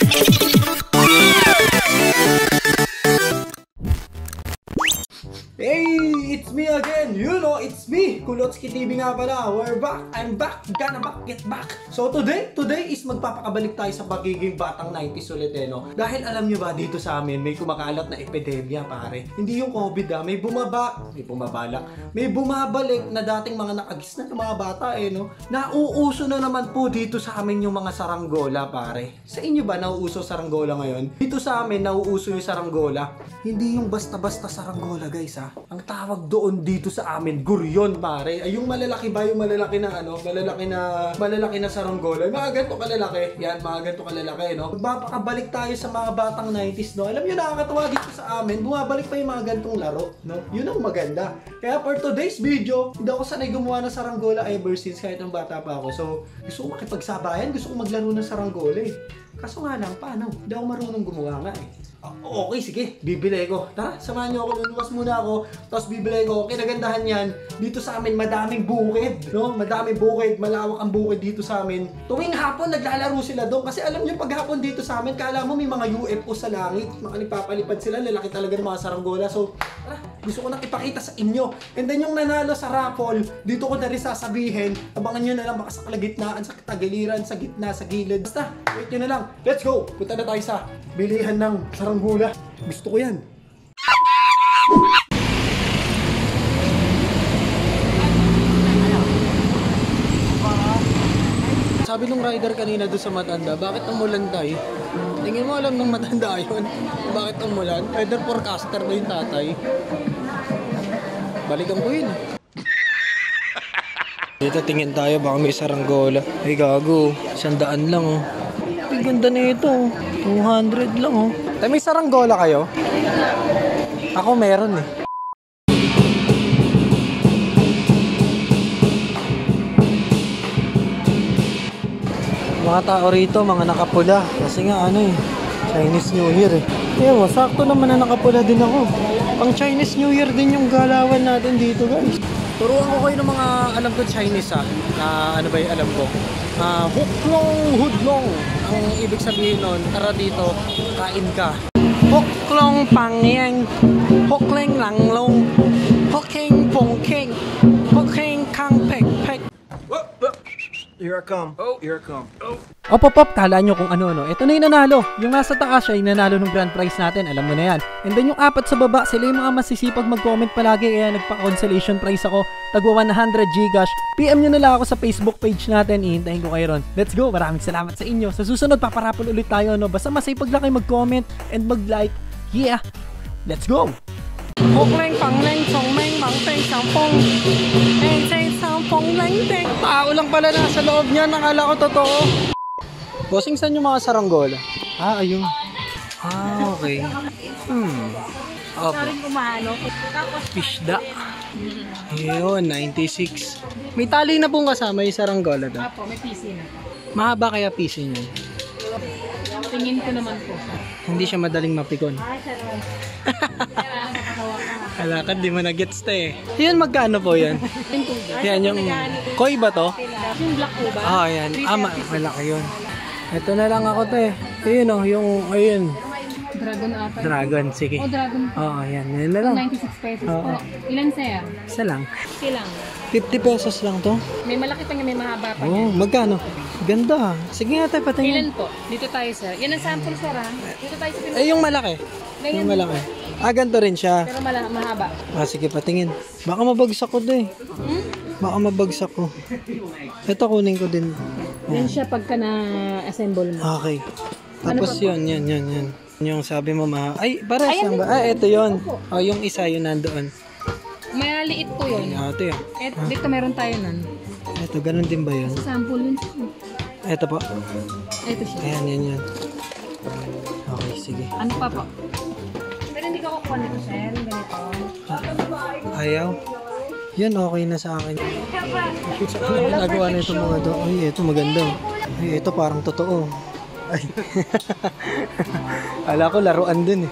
Hey, it's me again. You know, it's me. Kulotski TV nga pala. We're back. I'm back. Gonna back, get back. So today is magpapakabalik tayo sa pagiging batang 90s ulit no. Dahil alam nyo ba, dito sa amin may kumakalat na epidemya pare. Hindi yung COVID may bumabalik na dating mga nakagis na mga bata no. Nauuso na naman po dito sa amin yung mga saranggola pare. Sa inyo ba nauuso saranggola ngayon? Dito sa amin nauuso yung saranggola. Hindi yung basta-basta saranggola guys ha. Ang tawag doon dito sa amin, guryon pare. Ay yung malalaki ba, yung malalaki na malalaki na saranggola. Mga ganito kalalaki. Yan, mga ganito kalalaki no. Magpapakabalik tayo sa mga batang 90s no. Alam niyo nakakatawa dito sa amin, bumabalik pa yung mga ganitong laro no. Yun ang maganda. Kaya for today's video, hindi ako sanay gumawa ng saranggola ever since kahit nung bata pa ako. So, gusto ko makipagsabayan, gusto ko maglaro ng saranggola Kaso nga lang, paano? Hindi ako marunong gumawa nga Okay, sige, bibili ko. Tara, samahan niyo ako, luluwas muna ako, tapos bibili ko. Kinagandahan yan, dito sa amin madaming bukid, no? Madaming bukid, malawak ang bukid dito sa amin. Tuwing hapon, naglalaro sila doon. Kasi alam niyo, pag hapon dito sa amin, kala mo may mga UFO sa langit. Makalipapalipad sila, lalaki talaga ng mga saranggola. So, tara, gusto ko nang ipakita sa inyo. And then yung nanalo sa raffle, dito ko na rin sasabihin, abangan nyo na lang baka sa kalagitnaan, sa tagiliran, sa gitna, sa gilid. Basta, wait nyo na lang. Let's go! Punta na tayo sa bilihan ng saranggola. Gusto ko yan. Sabi nung rider kanina doon sa matanda, bakit umulan tayo? Tingin mo alam ng matanda yun? Bakit umulan? Weather forecaster ba yung tatay? Balikan ko yun. Dito tingin tayo, baka may saranggola. Ay gago, 100 lang Ay ganda na ito, 200 lang Ay may saranggola kayo? Ako meron Mga tao rito, mga nakapula. Kasi nga Chinese New Year Ayan mo, sakto naman na nakapula din ako. Pang Chinese New Year din yung galawan natin dito guys. Turuan ko kayo ng mga alam ko Chinese ano ba yung alam ko? Huklong hudlong. Ang ibig sabihin nun, tara dito, kain ka. Huklong pangyang, hukleng langlong, hukleng pongkeng, hukleng kang pek pek. Here I come. Oh, here I come. Oh. Op, kala nyo kung ano. Ito na yung nanalo. Yung nasa taas siya yung nanalo ng grand prize natin. Alam mo na yan. And then yung apat sa baba, sila yung mga masisipag mag-comment palagi. Kaya nagpa-consolation prize ako. Tagwa 100 Gcash. PM nyo na lang ako sa Facebook page natin. Ihintayin ko kayo ron. Let's go. Maraming salamat sa inyo. Sa susunod, paparapol ulit tayo. Basta masipag lang kayo mag-comment and mag-like. Yeah. Let's go. Hukleng pangleng songmeng mangteng sampong heng sampong lengteng. Tao lang pala nasa loob niya. Nakala ko totoo. Bossing, saan yung mga saranggola? Ayun. Okay. Saring kumano. Pishda. Ayun, 96. May tali na pong kasama yung saranggola doon. Apo, may PC na. Mahaba kaya PC niya? Tingin ko naman po. Hindi siya madaling mapikon. Kalakad, di mo na-gets Yan, magkano po yan? Yan yung... Koi ba to? Yung black po ba? Yan. Malaki yun. Ito na lang ako Ayun yung... Ayun. Dragon ata. Dragon, sige. Dragon. Yan. Yan na lang. 96 pesos po. Ilan sir? Isa lang. Ilang? 50 pesos lang to. May malaki pa niya, may mahaba pa niya. Magkano? Ganda. Sige nga tayo, patingin. Ilan po? Dito tayo sir. Yan ang sample sir Dito tayo sa yung malaki. Ganyan yung malaki. Ganito rin siya. Pero mahaba. Sige, patingin. Baka mabagsak ko Baka mabagsak ko. Ito kunin ko din. Yan siya pagka na-assemble mo. Okay. Tapos yun. Yung sabi mo ay, pares lang ba? Ito yun. Yung isa yun nandoon. Maliit po yun. Ito yun. Dito meron tayo nun. Ito, ganun din ba yun? Sample yun. Ito po. Ito siya. Ayan, yan. Okay, sige. Ano pa po? Pero hindi ko kukuha nito sir. Ganito. Ayaw? Yan, okay na sa akin. Nagawa na itong mga doon. Ay, ito maganda. Ay, ito parang totoo. Ay. Ala ko, laruan din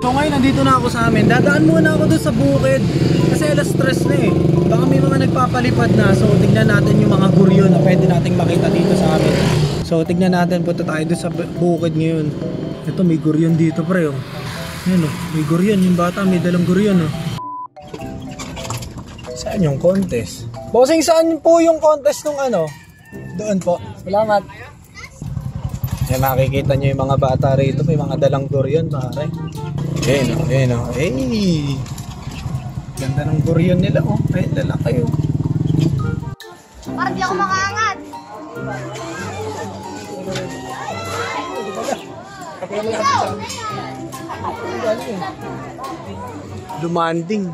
So ngayon, nandito na ako sa amin. Dadaan muna ako doon sa bukid. Kasi alas stress na eh. Baka may mga nagpapalipad na. So tignan natin yung mga guryo na pwede nating makita dito sa amin. So tignan natin, punta tayo doon sa bukid ngayon. Ito, may guryon dito pre oh. Yan oh, may guryon. Yung bata may dalang guryon oh. Saan yung contest? Bossing, saan po yung contest nung ano? Doon po. Salamat. Yan, makikita nyo yung mga bata rito. May mga dalang guryon pare. Ayan o, ayan o. Hey! Ganda ng guryon nila o. Ay, dala kayo. Parang di ako makaangat. Demanding.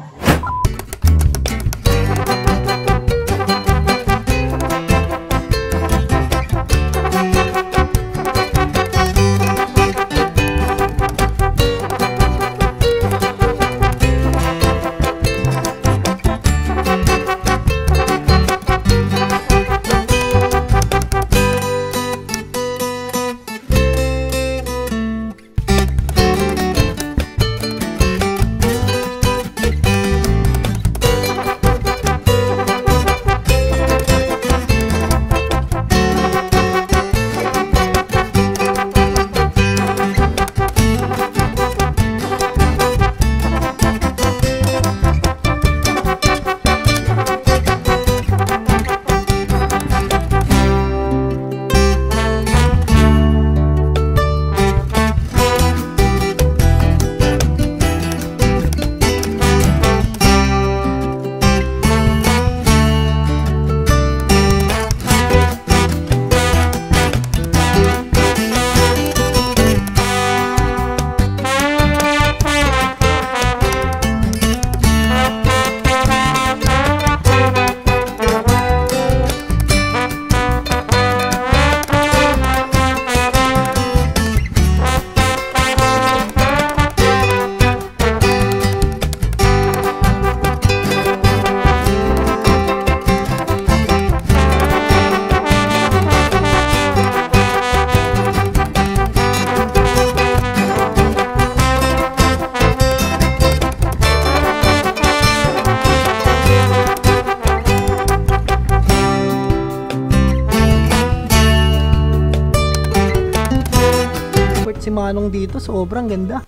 Si Manong dito, sobrang ganda.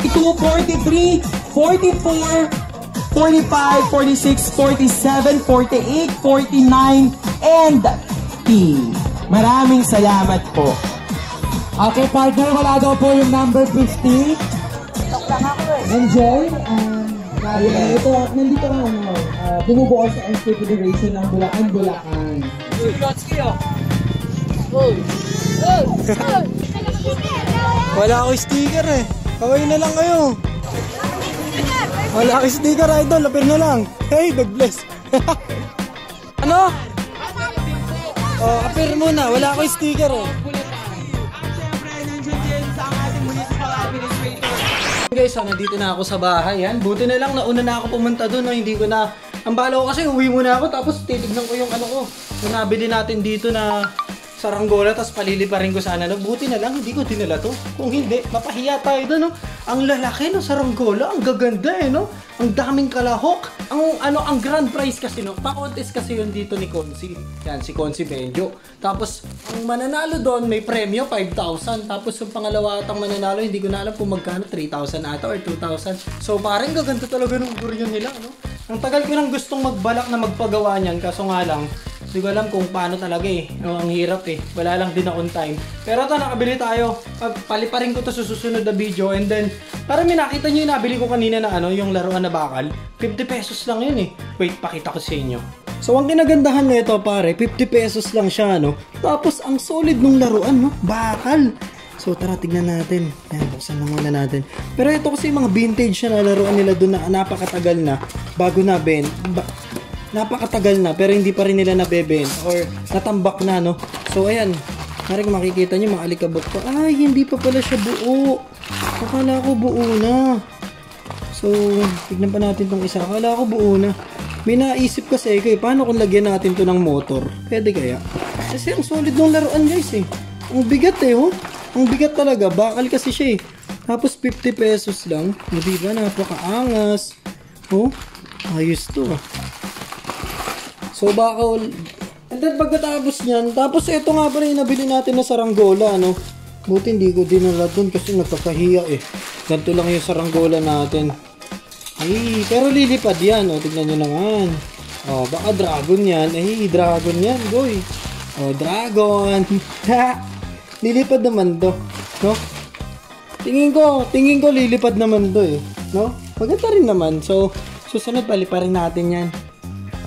43, 44, 45, 46, 47, 48, 49, and 50. Maraming salamat po. Okay, partner, wala daw po yung number 50. Enjoy. Ito, nandito ka bumubuo sa NC Federation ng Bulacan. Wala ako sticker eh. Kaway na lang kayo. Wala ako sticker, idol. Lapir na lang. Hey, God bless. Ano? Oh, apir muna. Wala ako sticker eh. Guys, so nandito na ako sa bahay. Yan. Buti na lang nauna na ako pumunta doon. No? Hindi ko na... Ang bala ko kasi uwi muna ako. Tapos titignan ko yung ano ko. Yung nabili natin dito na... saranggola, tapos paliliparin ko sana. Buti na lang, hindi ko dinala to. Kung hindi, mapahiya tayo doon, no? Ang lalaki ng saranggola, ang gaganda eh, no? Ang daming kalahok. Ang grand prize kasi, no? Pa-contest kasi yun dito ni Consi. Yan, si Consi Benjo. Tapos, ang mananalo doon, may premyo, 5,000. Tapos, yung pangalawa atang mananalo, hindi ko na alam kung magkano, 3,000 ata or 2,000. So, parang gaganda talaga ng guryon nila, no? Ang tagal ko nang gustong magbalak na magpagawa niyan, kaso nga lang, hindi ko alam kung paano talaga eh. Ang hirap eh. Wala lang din na on time. Pero ito, nakabili tayo. Paliparin ko to sa susunod na video. And then, para may nakita nyo yung nabili ko kanina na yung laruan na bakal. 50 pesos lang yun eh. Wait, pakita ko sa inyo. So, ang kinagandahan nito pare, 50 pesos lang siya, no? Tapos, ang solid nung laruan, no? Bakal. So, tara, tignan natin. Yan, buksan na muna natin. Pero ito kasi mga vintage na laruan nila doon na napakatagal na. Bago na napakatagal na pero hindi pa rin nila nabebenta or natambak na, no? So ayan, maring makikita nyo mga alikabok pa. Ay, hindi pa pala siya buo. Akala ko buo na. So, tignan pa natin tong isa. Akala ko buo na. May naisip kasi paano kung lagyan natin to ng motor? Pwede kaya? Kasi ang solid ng laruan guys eh. Ang bigat eh, oh. Ang bigat talaga. Bakal kasi siya eh. Tapos 50 pesos lang. Hindi ba? Napakaangas. Oh, ayos to ah. So baka and then pagkatapos niyan, tapos ito nga pa rin nabili natin na saranggola, ano. Buti hindi ko dinala dun kasi nagkakahiya eh. Ganito lang yung saranggola natin. Ay, pero lilipad yan, oh. Tignan nyo naman. Oh, baka dragon yan. Ay, dragon yan, boy. Oh, dragon. Lilipad naman to, no? Tingin ko lilipad naman to eh, no? Maganda rin naman. So, susunod paliparin natin yan.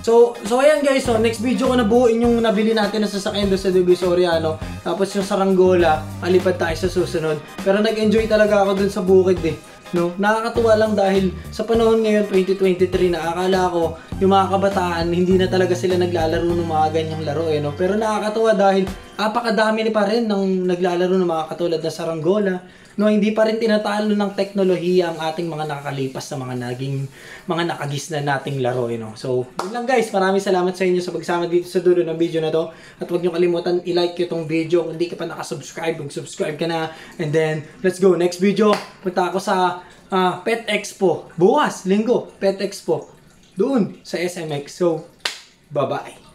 So ayan guys, so next video ko na buuin yung nabili natin na sasakyan doon sa Divisoria, no? Tapos yung saranggola, palipad tayo sa susunod. Pero nag-enjoy talaga ako dun sa bukid eh, no? Nakakatuwa lang dahil sa panahon ngayon 2023 na akala ko yung mga kabataan hindi na talaga sila naglalaro ng mga ganyang laro eh, no? Pero nakakatuwa dahil apakadami pa rin ng naglalaro ng mga katulad na saranggola, no? Hindi pa rin tinatalo ng teknolohiya ang ating mga nakakalipas na mga nakagis na nating laro, no? So, yun lang guys, maraming salamat sa inyo sa pagsama dito sa dulo ng video na to. At huwag niyo kalimutan i-like itong video. Kung hindi ka pa nakasubscribe, mag-subscribe ka na. And then, let's go. Next video, punta ako sa Pet Expo. Bukas, linggo, Pet Expo. Doon sa SMX. So, bye-bye.